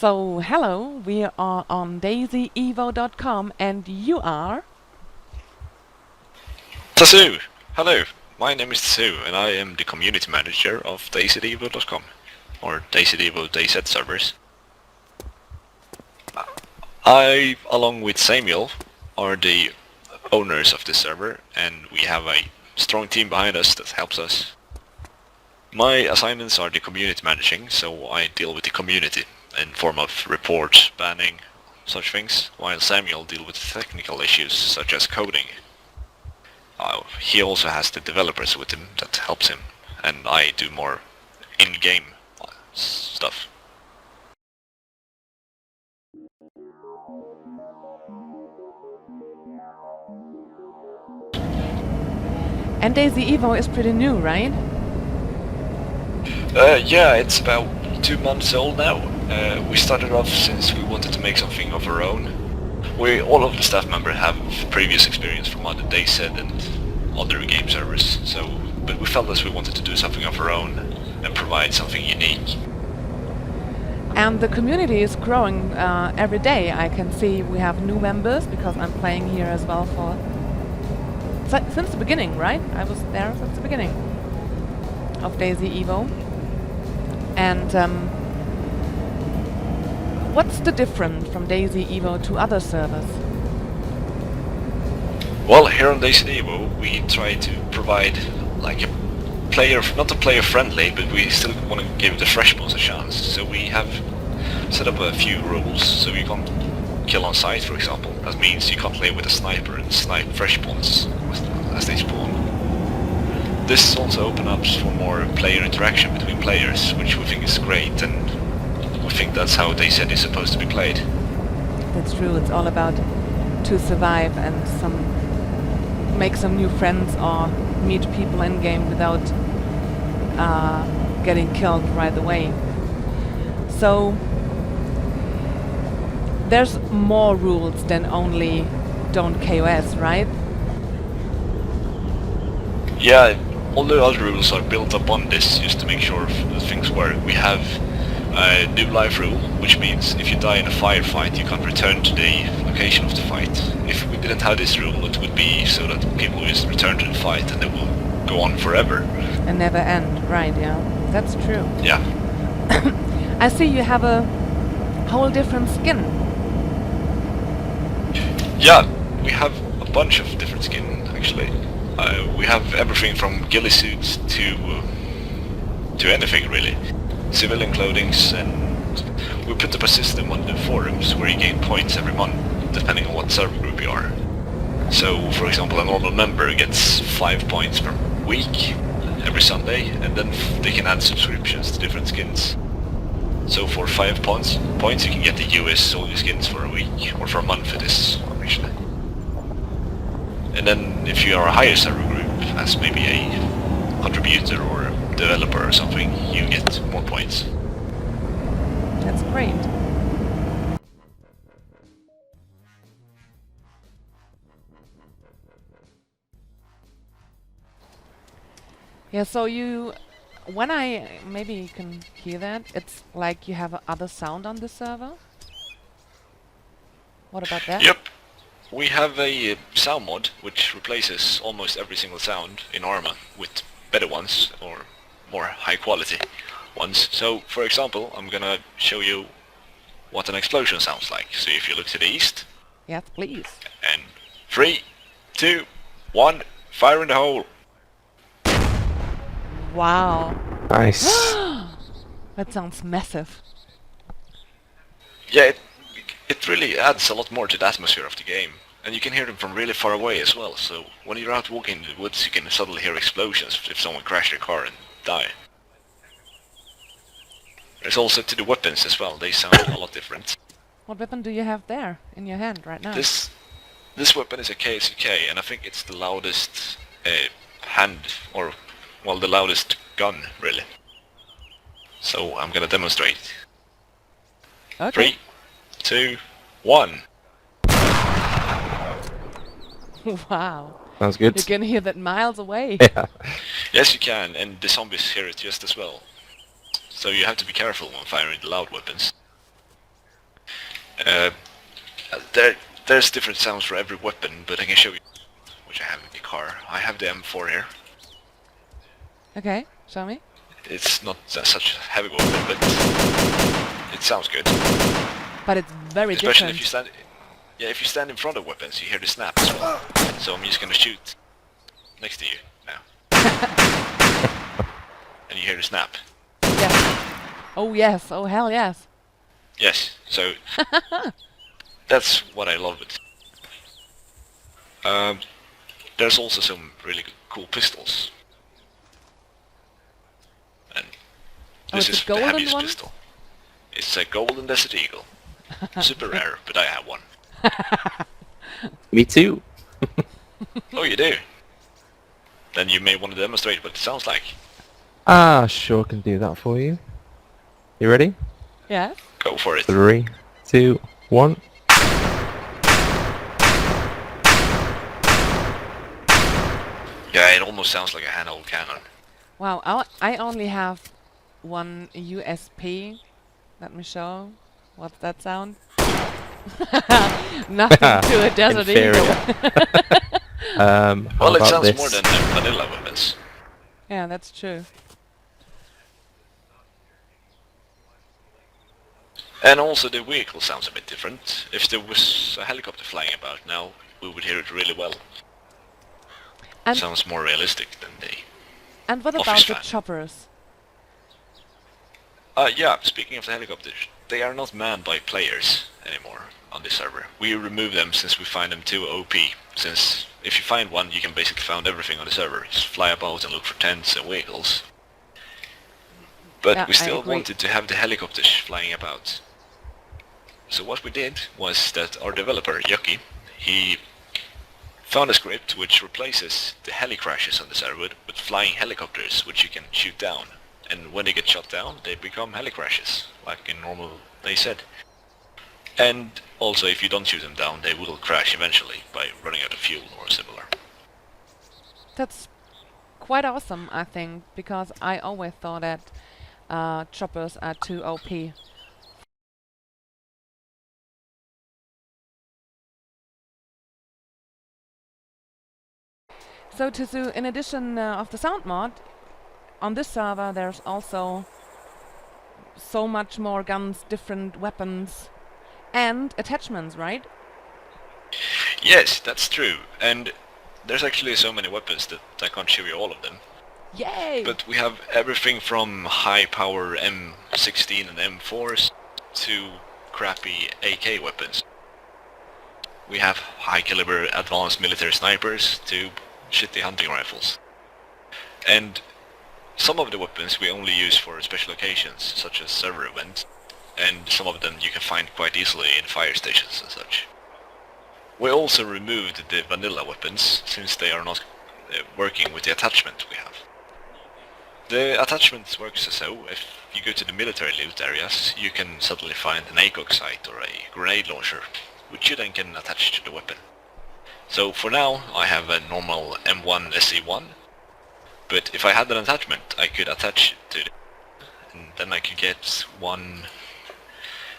So, hello, we are on DayZEVO.com and you are... Tazoo! Hello, my name is Tazoo and I am the community manager of DayZEVO.com, or DayZEVO DayZ servers. I, along with Samuel, are the owners of this server and we have a strong team behind us that helps us. My assignments are the community managing, so I deal with the community in form of reports, banning, such things, while Samuel deals with technical issues such as coding. He also has the developers with him that helps him, and I do more in-game stuff. And DayZEVO is pretty new, right? Yeah, it's about 2 months old now. We started off since we wanted to make something of our own. All of the staff members have previous experience from other DayZ and other game servers, but we felt that we wanted to do something of our own and provide something unique. And the community is growing every day. I can see we have new members because I'm playing here as well since the beginning, right? I was there since the beginning of DayZEVO. And what's the difference from DayZEVO to other servers? Well, here on DayZEVO we try to provide like a player, not a player friendly, but we still want to give the fresh spawns a chance. So we have set up a few rules, so you can't kill on sight, for example. That means you can't play with a sniper and snipe fresh spawns as they spawn. This also opens up for more player interaction between players, which we think is great, and we think that's how DayZ is supposed to be played. That's true, it's all about to survive and make some new friends or meet people in game without getting killed right away. So there's more rules than only don't KOS, right? Yeah, all the other rules are built upon this just to make sure that things work. We have a new life rule, which means if you die in a firefight you can't return to the location of the fight. If we didn't have this rule, it would be so that people just return to the fight and it will go on forever. And never end, right, yeah. That's true. Yeah. I see you have a whole different skin. Yeah, we have a bunch of different skin, actually. We have everything from ghillie suits to anything, really. Civilian clothings, and we put up a system on the forums where you gain points every month, depending on what server group you are. So, for example, a normal member gets 5 points per week, every Sunday, and then they can add subscriptions to different skins. So for 5 points you can get the US soldier skins for a week, or for a month it is, actually. And then if you are a higher server group, as maybe a contributor or a developer or something, you get more points. That's great. Yeah, so when maybe you can hear that, it's like you have other sound on the server? What about that? Yep. We have a sound mod which replaces almost every single sound in Arma with better ones, or more high quality ones. So, for example, I'm gonna show you what an explosion sounds like. So if you look to the east, Yes, please. and 3, 2, 1, fire in the hole! Wow. Nice. That sounds massive. Yeah, it really adds a lot more to the atmosphere of the game. And you can hear them from really far away as well, so when you're out walking in the woods you can suddenly hear explosions if someone crashed their car and die. There's also to the weapons as well, they sound a lot different. What weapon do you have there in your hand right now? This weapon is a KSUK, and I think it's the loudest the loudest gun, really. So I'm gonna demonstrate. Okay. 3, 2, 1. Wow. Sounds good. You can hear that miles away. Yeah. Yes, you can, and the zombies hear it just as well. So you have to be careful when firing the loud weapons. There's different sounds for every weapon, but I can show you which I have in the car. I have the M4 here. Okay, show me. It's not such a heavy weapon, but it sounds good. But it's very Especially different. if you stand, yeah, if you stand in front of weapons, you hear the snap as well. So I'm just gonna shoot next to you now, and you hear the snap. Yes. Oh yes. Oh hell yes. Yes. So that's what I love it. There's also some really cool pistols. And this it's is a the golden heaviest one? pistol. It's a golden Desert Eagle. Super rare, but I have one. Me too. Oh, you do? Then you may want to demonstrate what it sounds like. Ah, sure can do that for you. You ready? Yes. Go for it. 3, 2, 1. Yeah, it almost sounds like a handheld cannon. Wow. I only have one USP. Let me show. What's that sound? Nothing to a Desert Eagle. How Well, it about sounds this? more than vanilla weapons. Yeah, that's true. And also the vehicle sounds a bit different. If there was a helicopter flying about now, we would hear it really well. And Sounds more realistic than the... and what office about the fan. choppers? Yeah, speaking of the helicopters, they are not manned by players anymore on this server. We remove them since we find them too OP. Since if you find one, you can basically find everything on the server. Just fly about and look for tents and vehicles. But Yeah, we I still agree. wanted to have the helicopters flying about. So what we did was that our developer, Yucky, he found a script which replaces the heli crashes on the server with flying helicopters which you can shoot down. And when they get shot down, they become heli crashes, like in normal DayZ. And also if you don't shoot them down, they will crash eventually by running out of fuel or similar. That's quite awesome, I think, because I always thought that choppers are too OP. So Tazoo, in addition of the sound mod, on this server there's also so much more guns, different weapons, and attachments, right? Yes, that's true. And there's actually so many weapons that I can't show you all of them. Yay! But we have everything from high power M16 and M4s to crappy AK weapons. We have high caliber advanced military snipers to shitty hunting rifles. And some of the weapons we only use for special occasions, such as server events, and some of them you can find quite easily in fire stations and such. We also removed the vanilla weapons, since they are not working with the attachment we have. The attachment works as so: if you go to the military loot areas, you can suddenly find an ACOG sight or a grenade launcher, which you then can attach to the weapon. So for now, I have a normal M1 SE1, but if I had an attachment, I could attach it to it, and then I could get one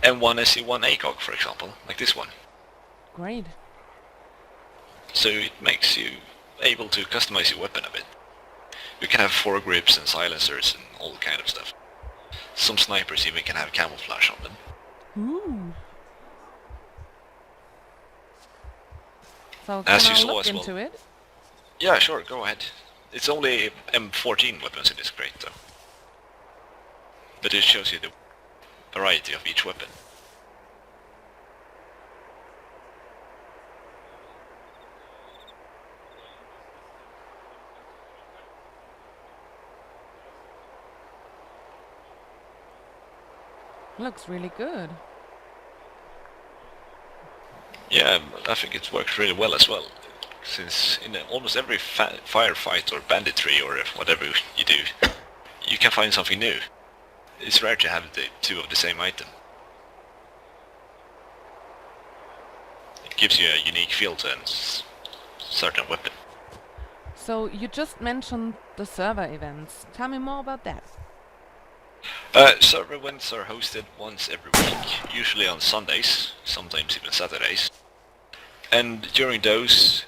M1 SE1 ACOG, for example, like this one. Great. So it makes you able to customize your weapon a bit. You can have foregrips and silencers and all kind of stuff. Some snipers even can have camouflage on them. Ooh. So As can you I saw look as well. into it? Yeah, sure, go ahead. It's only M14 weapons in this crate though. But it shows you the variety of each weapon. Looks really good. Yeah, I think it works really well as well. Since in almost every firefight or banditry or whatever you do, you can find something new. It's rare to have the two of the same item. It gives you a unique feel to a certain weapon. So you just mentioned the server events. Tell me more about that. Server events are hosted once every week, usually on Sundays, sometimes even Saturdays. And during those,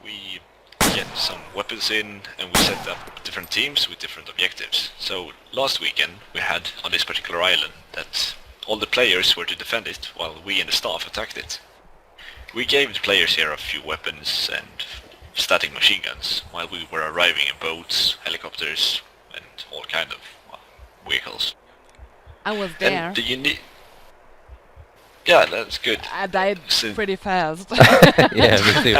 we get some weapons in, and we set up different teams with different objectives. So last weekend we had on this particular island that all the players were to defend it, while we and the staff attacked it. We gave the players here a few weapons and static machine guns, while we were arriving in boats, helicopters, and all kind of vehicles. I was there. And the unique... Yeah, that's good. I died pretty fast. Yeah, me too.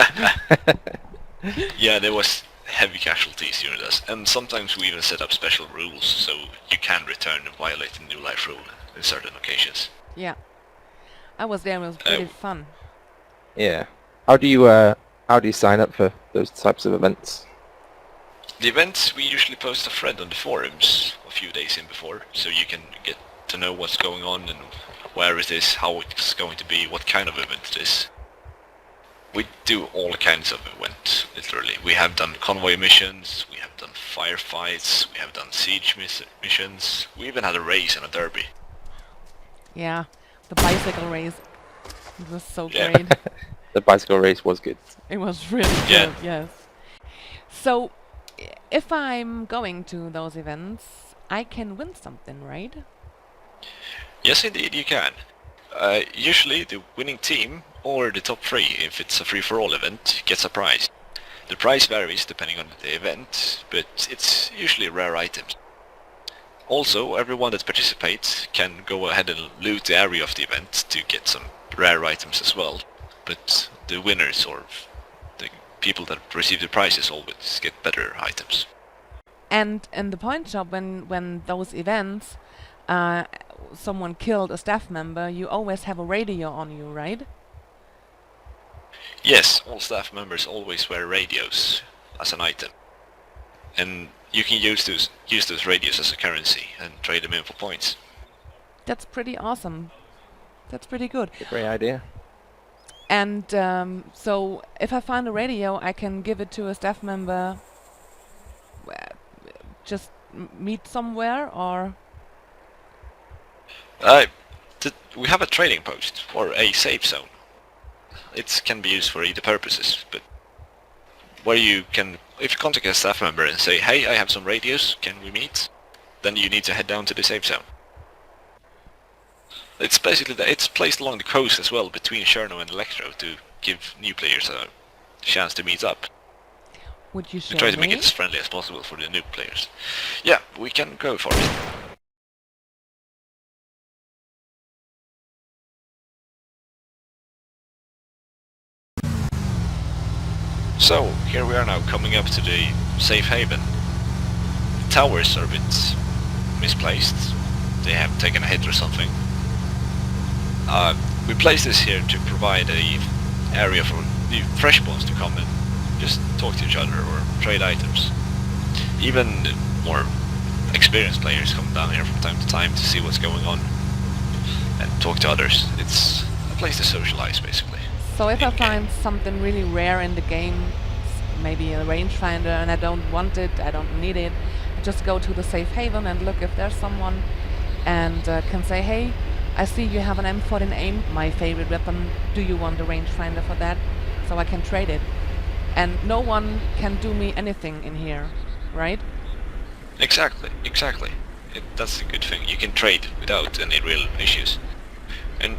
Yeah, there was heavy casualties during this, and sometimes we even set up special rules so you can return and violate the new life rule in certain occasions. Yeah. I was there, it was pretty fun. Yeah. How do you sign up for those types of events? The events, we usually post a thread on the forums a few days in before, so you can get to know what's going on and where it is, how it's going to be, what kind of event it is. We do all kinds of events, literally. We have done convoy missions, we have done firefights, we have done siege missions, we even had a race and a derby. Yeah, the bicycle race. It was so Yeah. great. The bicycle race was good. It was really Yeah. good, yes. So, if I'm going to those events, I can win something, right? Yes, indeed, you can. Usually the winning team, or the top 3 if it's a free-for-all event, gets a prize. The prize varies depending on the event, but it's usually rare items. Also, everyone that participates can go ahead and loot the area of the event to get some rare items as well, but the winners or the people that receive the prizes always get better items. And in the point shop, when those events, someone killed a staff member, you always have a radio on you, right? Yes, all staff members always wear radios as an item. And you can use those radios as a currency and trade them in for points. That's pretty awesome. That's pretty good. Great idea. And so if I find a radio, I can give it to a staff member, just meet somewhere, or... We have a trading post, or a safe zone. It can be used for either purposes, but where you can, if you contact a staff member and say, hey, I have some radios, can we meet? Then you need to head down to the safe zone. It's basically it's placed along the coast as well, between Cherno and Electro, to give new players a chance to meet up. Would you We show try to make me? it as friendly as possible for the new players. Yeah, we can go for it. So, here we are now coming up to the safe haven. The towers are a bit misplaced. They have taken a hit or something. We placed this here to provide a area for the fresh spawns to come and just talk to each other or trade items. Even more experienced players come down here from time to time to see what's going on and talk to others. It's a place to socialize, basically. So if I in-game. find something really rare in the game, maybe a rangefinder, and I don't want it, I don't need it, I just go to the safe haven and look if there's someone, and can say, hey, I see you have an M14A, my favorite weapon, do you want a rangefinder for that? So I can trade it. And no one can do me anything in here, right? Exactly. That's a good thing. You can trade without any real issues. And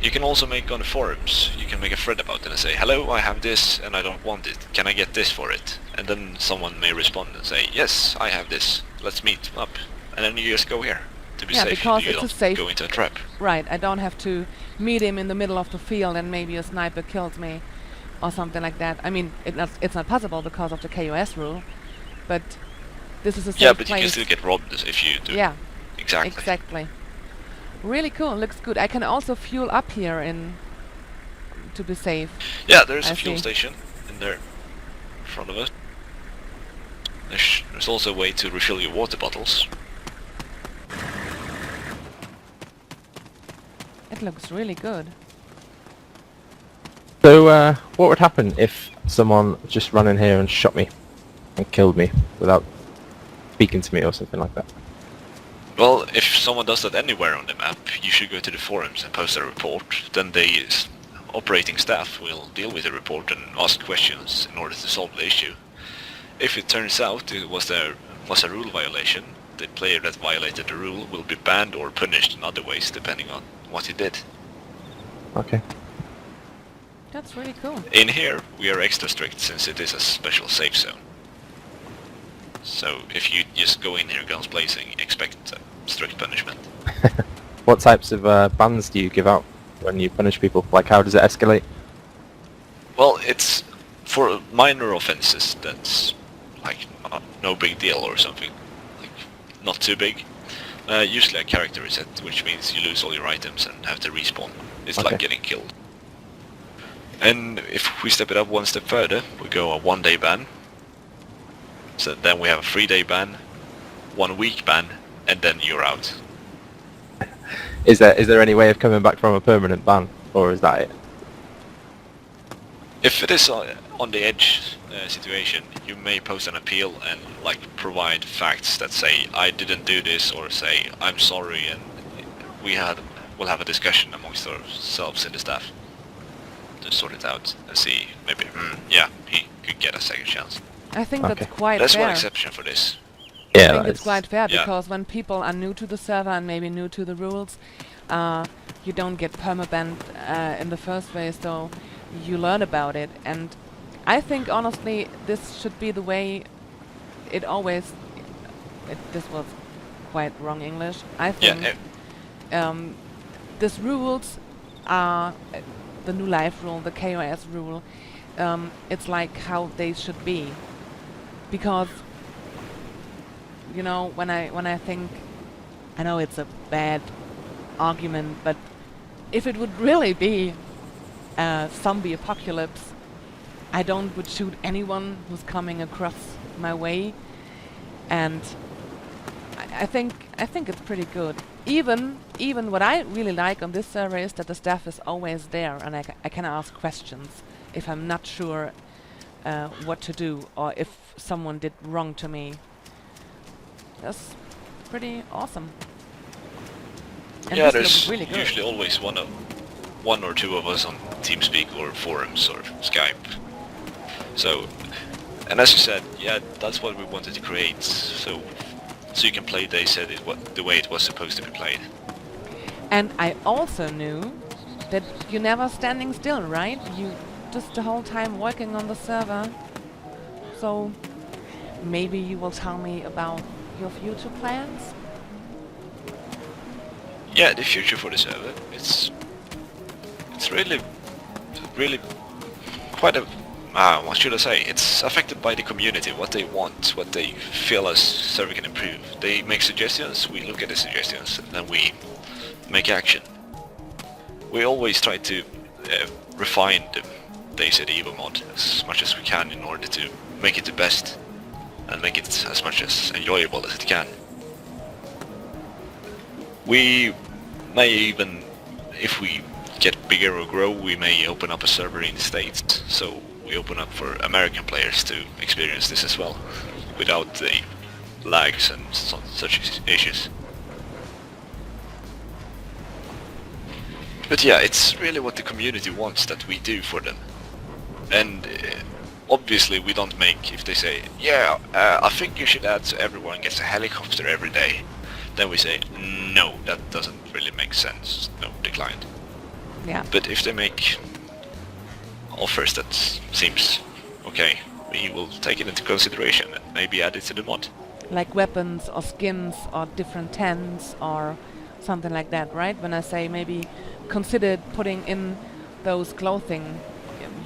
you can also make on the forums, you can make a thread about it and say, hello, I have this and I don't want it, can I get this for it? And then someone may respond and say, yes, I have this, let's meet up. And then you just go here to be Yeah, safe. because You it's a don't safe- go into a trap. Right, I don't have to meet him in the middle of the field and maybe a sniper kills me or something like that. I mean, it's not possible because of the KOS rule, but this is a safe Yeah, but place. you can still get robbed if you do. Yeah, Exactly. exactly. Really cool, looks good. I can also fuel up here to be safe. Yeah, there's I a fuel see. station in there in front of us. There's also a way to refill your water bottles. It looks really good. So, what would happen if someone just ran in here and shot me and killed me without speaking to me or something like that? Well, if someone does that anywhere on the map, you should go to the forums and post a report. Then the operating staff will deal with the report and ask questions in order to solve the issue. If it turns out it was a rule violation, the player that violated the rule will be banned or punished in other ways depending on what he did. Okay. That's really cool. In here, we are extra strict since it is a special safe zone. So if you just go in here guns blazing, expect strict punishment. What types of bans do you give out when you punish people? Like, how does it escalate? Well, it's for minor offenses that's like no big deal or something, like not too big. Usually a character reset, which means you lose all your items and have to respawn. It's Okay. like getting killed. And if we step it up one step further, we go a 1 day ban. So then we have a 3 day ban, 1 week ban, and then you're out. Is there any way of coming back from a permanent ban, or is that it? If it is on the edge situation, you may post an appeal and like provide facts that say I didn't do this, or say I'm sorry, and we'll have a discussion amongst ourselves in the staff to sort it out and see maybe yeah, he could get a second chance. I think Okay. that's quite That's fair. one exception for this. I Yeah, think that it's is- quite fair yeah. because when people are new to the server and maybe new to the rules, you don't get permabanned in the first place, so you learn about it. And I think honestly, this should be the way it always. This was quite wrong English. I think these rules are the new life rule, the KOS rule. It's like how they should be, because you know, when I think, I know it's a bad argument, but if it would really be a zombie apocalypse, I would shoot anyone who's coming across my way, and I think it's pretty good. Even what I really like on this server is that the staff is always there, and I can ask questions if I'm not sure what to do, or if someone did wrong to me. That's pretty awesome. And Yeah, this there's looks really good. usually always one or two of us on TeamSpeak or forums or Skype. So, and as you said, yeah, that's what we wanted to create. So you can play DayZ the way it was supposed to be played. And I also knew that you're never standing still, right? You just the whole time working on the server. So maybe you will tell me about your future plans? Yeah, the future for the server, it's really quite a what should I say? It's affected by the community, what they want, what they feel as server can improve. They make suggestions, we look at the suggestions, and then we make action. We always try to refine the DayZEVO mod as much as we can in order to make it the best and make it as much as enjoyable as it can. We may even, if we get bigger or grow, we may open up a server in the States, so we open up for American players to experience this as well, without the lags and such issues. But yeah, it's really what the community wants that we do for them. And obviously we don't make, if they say, yeah, I think you should add so everyone gets a helicopter every day, then we say, no, that doesn't really make sense, no, declined. Yeah. But if they make offers that seems okay, we will take it into consideration and maybe add it to the mod. Like weapons or skins or different tents or something like that, right? When I say maybe consider putting in those clothing,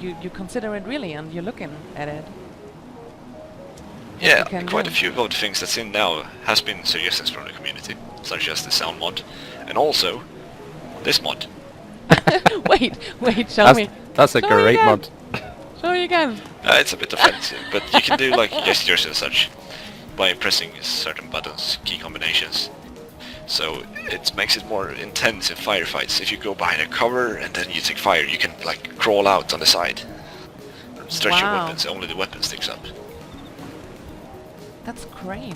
you consider it really and you're looking at it. Yeah, can quite do. a few of the things that's in now has been suggestions from the community, such as the sound mod, and also this mod. wait, show me. That's a Show great again. mod. Show me again. It's a bit offensive, but you can do like gestures and such by pressing certain buttons, key combinations. So it makes it more intense in firefights. If you go behind a cover and then you take fire, you can like crawl out on the side. Stretch your Wow. weapons, only the weapon sticks up. That's great.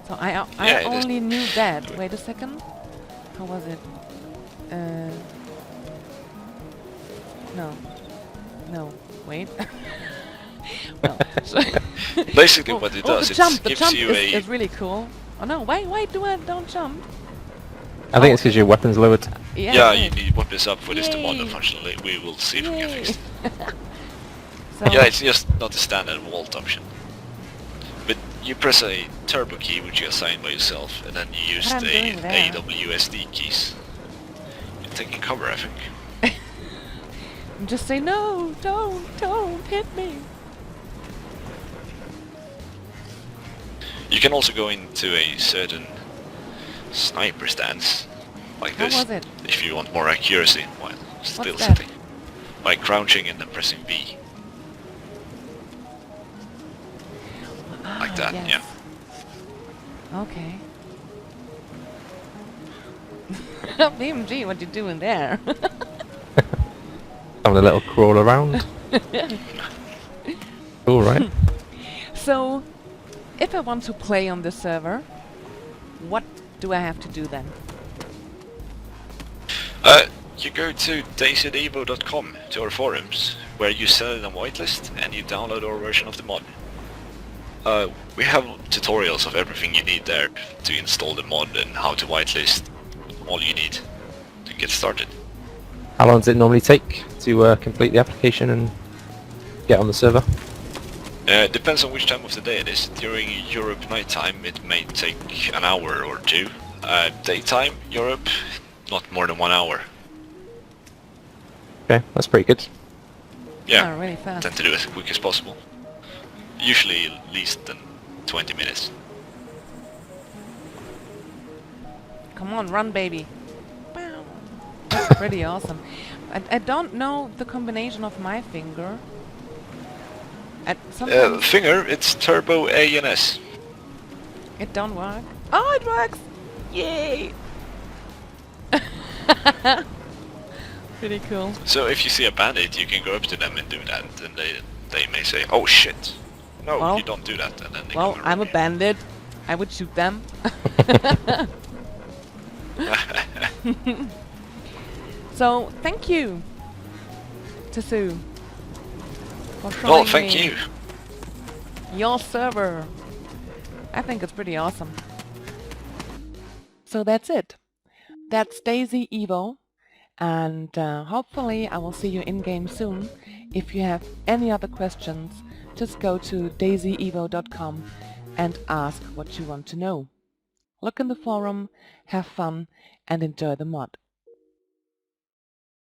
So I Yeah, it is. only knew that. Wait a second. How was it? No. No. Wait. Well, so Basically, oh, what it oh, does, the it jump gives you is really cool. Oh no! Wait! Don't jump. I think it's because your weapon's lowered. Yeah, it you is. need weapons up for this to mod, Yay. unfortunately. We will see if we can fix it. So Yeah, it's just not the standard vault option. But you press a turbo key, which you assign by yourself, and then you use What I'm the doing there. AWSD keys. You're taking cover, I think. just say no! Don't hit me! You can also go into a certain sniper stance, like How this, was it? if you want more accuracy while still What's that? sitting. By crouching and then pressing B. Like that, yes. yeah. Okay. BMG, what you doing there? Having a little crawl around. Cool, right? So, if I want to play on this server, what do I have to do then? You go to DayZEVO.com, to our forums, where you set it on whitelist and you download our version of the mod. We have tutorials of everything you need there to install the mod and how to whitelist, all you need to get started. How long does it normally take to complete the application and get on the server? Depends on which time of the day it is. During Europe nighttime it may take an hour or two. Daytime, Europe, not more than 1 hour. Okay, that's pretty good. Yeah, Oh, really fast. tend to do it as quick as possible. Usually least than 20 minutes. Come on, run, baby. Wow. That's pretty awesome. I don't know the combination of my finger. Sometimes Finger, it's turbo A and S. it don't work. Oh, it works! Yay! Pretty cool. So if you see a bandit, you can go up to them and do that, and they may say, "Oh shit, no, Well- you don't do that," and then they Well, come I'm a around. bandit. I would shoot them. So, thank you, Tazoo, for showing Well, thank me you. your server. I think it's pretty awesome. So that's it. That's DayZEVO, and hopefully I will see you in-game soon. If you have any other questions, just go to DayZEVO.com and ask what you want to know. Look in the forum, have fun, and enjoy the mod.